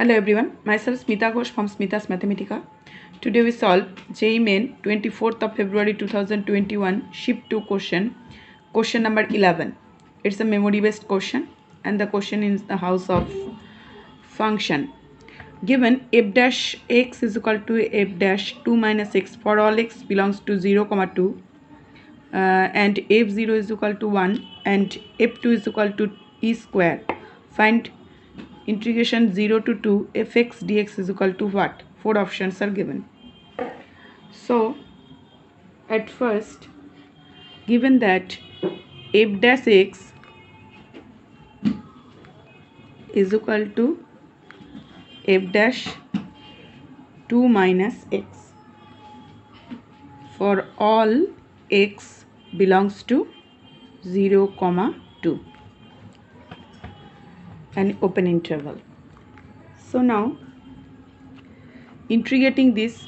Hello everyone, myself Smita Ghosh from Smita's Mathematica. Today we solve JEE Main 24th of February 2021 Shift 2 question number 11. It's a memory based question and the question is the house of function. Given f dash x is equal to f dash 2 minus x for all x belongs to 0, 2 and f0 is equal to 1 and f2 is equal to e square. Find integration 0 to 2 fx dx is equal to what? 4 options are given. So at first, given that f dash x is equal to f dash 2 minus x for all x belongs to 0, 2 and open interval. So now integrating this,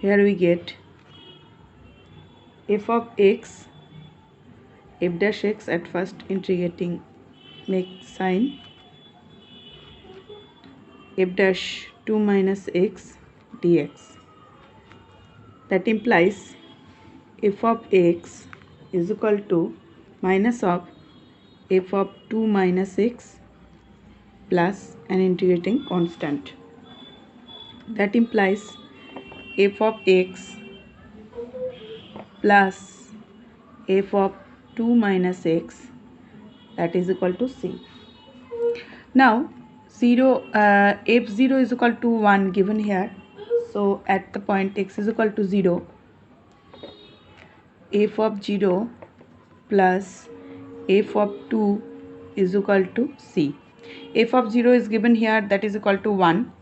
here we get f of x, f dash x. At first integrating, make sign f dash 2 minus x dx. That implies f of x is equal to minus of f of 2 minus x plus an integrating constant. That implies f of x plus f of 2 minus x, that is equal to c. Now f0 is equal to 1 given here. So at the point x is equal to 0, f of 0 plus f of 2 is equal to c. F of 0 is given here, that is equal to 1.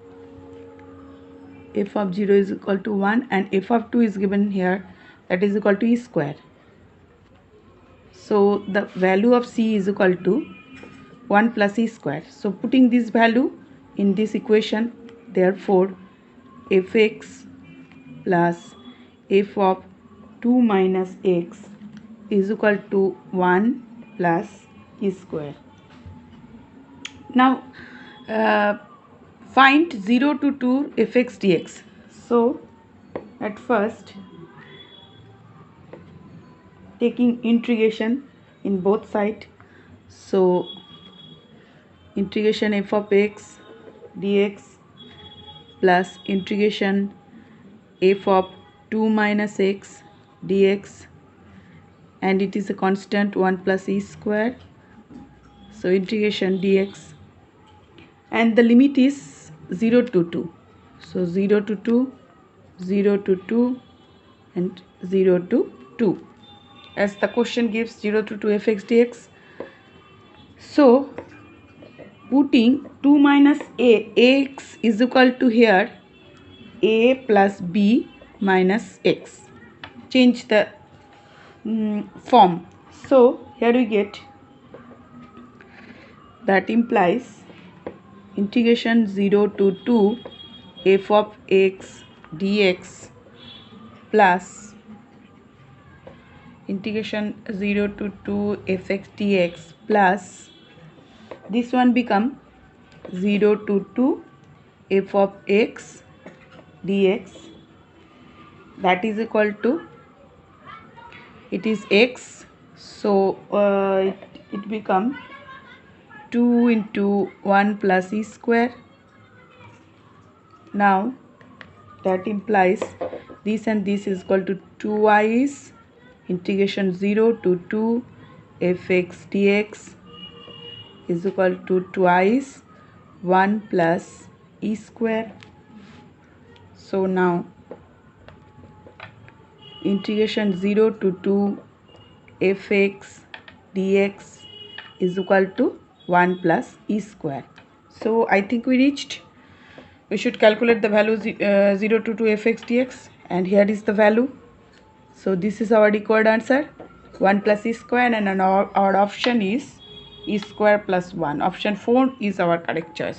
F of 0 is equal to 1 and f of 2 is given here, that is equal to e square. So the value of c is equal to 1 plus e square. So putting this value in this equation, therefore fx plus f of 2 minus x is equal to 1 plus e square. Now find 0 to 2 fx dx. So at first, taking integration in both sides, so integration f of x dx plus integration f of 2 minus x dx, and it is a constant 1 plus e square, so integration dx, and the limit is 0 to 2, so 0 to 2, 0 to 2 and 0 to 2, as the question gives 0 to 2 fx dx. So putting 2 minus x is equal to here a plus b minus x, change the form. So here we get, that implies integration 0 to 2 f of x dx plus integration 0 to 2 fx dx plus this one become 0 to 2 f of x dx, that is equal to, it is x, so it become 2 into 1 plus e square. Now that implies this and this is equal to 2y integration 0 to 2 fx dx is equal to twice 1 plus e square. So now integration 0 to 2 fx dx is equal to 1 plus e square. So I think we reached. We should calculate the value 0 to 2 fx dx, and here is the value. So this is our required answer, 1 plus e square, and our option is e square plus 1. Option 4 is our correct choice.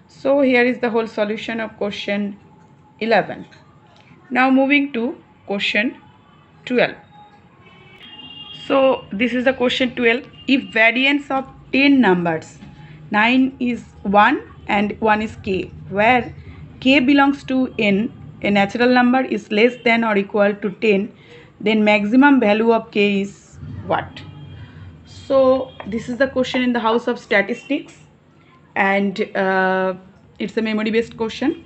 So here is the whole solution of question 11. Now moving to question 12. So this is the question 12. If variance of 10 numbers, 9 is 1 and 1 is k, where k belongs to n, a natural number is less than or equal to 10, then maximum value of k is what? So this is the question in the house of statistics, and it's a memory based question.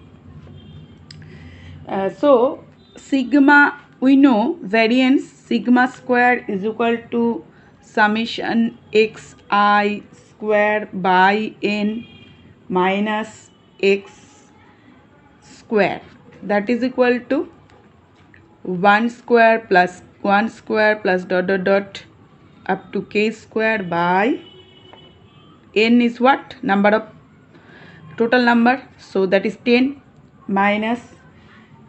So sigma, we know variance sigma square is equal to summation xi square by n minus x square, that is equal to 1 square plus dot dot dot up to k square by n is what? Number of total number, so that is 10 minus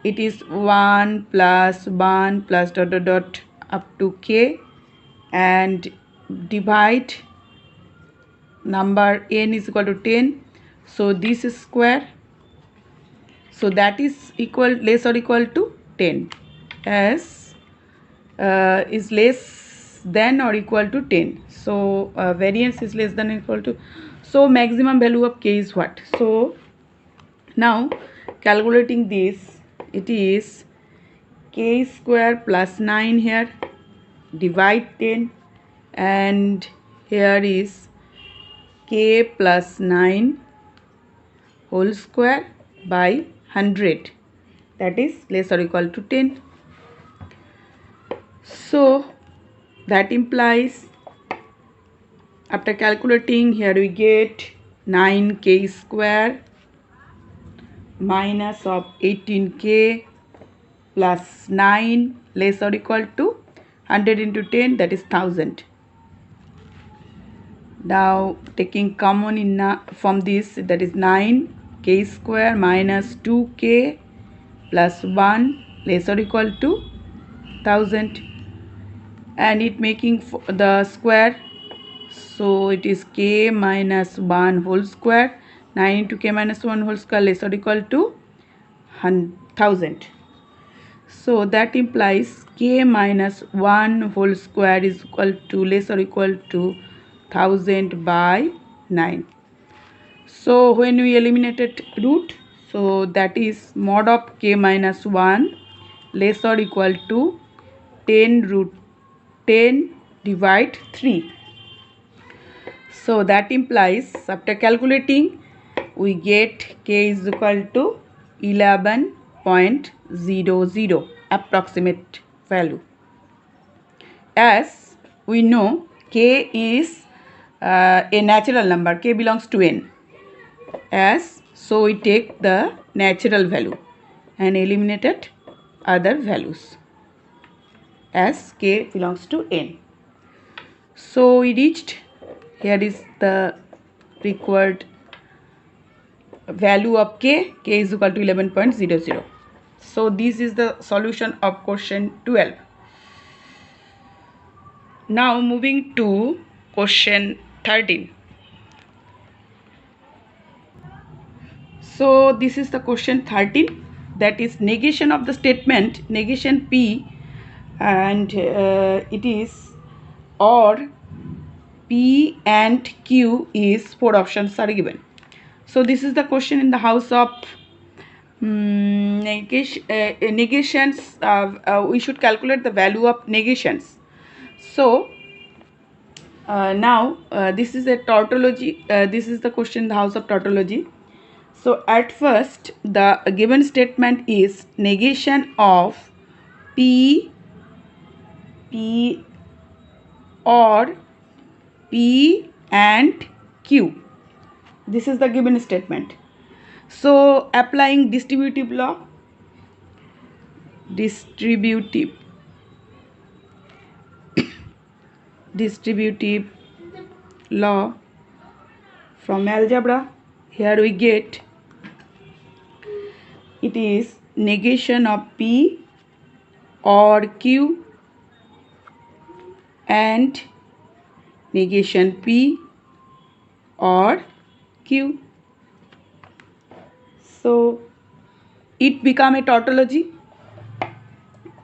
it is 1 plus dot dot dot up to k, and divide number n is equal to 10, so this is square, so that is equal less or equal to 10, as is less than or equal to 10, so variance is less than or equal to, so maximum value of k is what? So now calculating this, it is k square plus 9 here, divide 10, and here is k plus 9 whole square by 100, that is less or equal to 10. So that implies, after calculating, here we get 9k square minus of 18k plus 9 less or equal to 100 into 10, that is 1000. Now taking common in from this, that is 9k square minus 2k plus 1 less or equal to 1000, and it making the square, so it is k minus 1 whole square, 9 into k minus 1 whole square less or equal to 1000. So that implies k minus 1 whole square is equal to less or equal to 1000 by 9. So when we eliminated root, so that is mod of k minus 1 less or equal to 10 root 10 divide 3. So that implies, after calculating, we get k is equal to 11.00 approximate value. As we know, k is a natural number, k belongs to n, as so we take the natural value and eliminated other values, as k belongs to n. So we reached, here is the required value of k is equal to 11.00. So this is the solution of question 12. Now moving to question 13. So this is the question 13, that is negation of the statement, negation p, and it is or p and q is 4 options are given. So this is the question in the house of negations. We should calculate the value of negations. So now this is a tautology, this is the question in the house of tautology. So at first the given statement is negation of p or p and q. This is the given statement. So applying distributive law from algebra, here we get it is negation of p or q and negation p or q. So it become a tautology.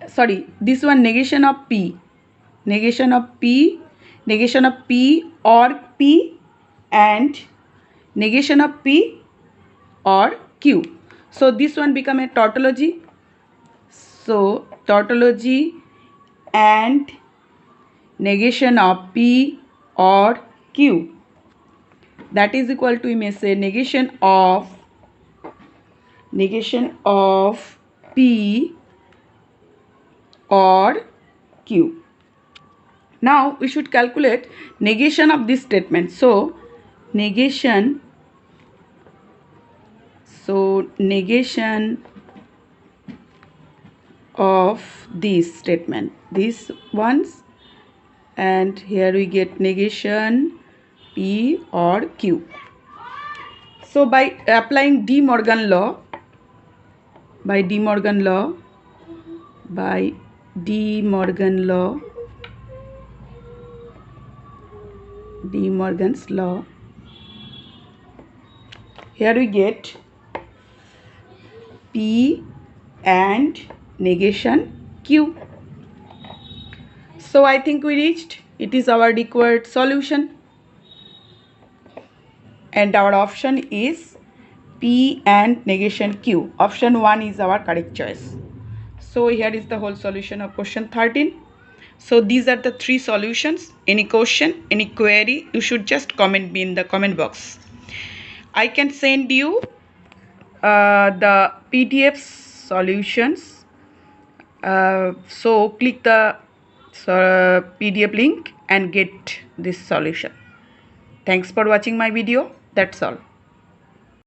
Sorry, this one negation of p negation of P or P, and negation of P or Q. So this one become a tautology. So tautology and negation of P or Q, that is equal to, we may say, negation of P or Q. Now we should calculate negation of this statement. So negation of this statement, these ones, and here we get negation P or Q. So by applying De Morgan law, De Morgan's law, here we get P and negation Q. So I think we reached. It is our required solution, and our option is P and negation Q. Option 1 is our correct choice. So here is the whole solution of question 13. So these are the 3 solutions. Any question, any query, you should just comment me in the comment box. I can send you the PDF solutions. So click the PDF link and get this solution. Thanks for watching my video. That's all.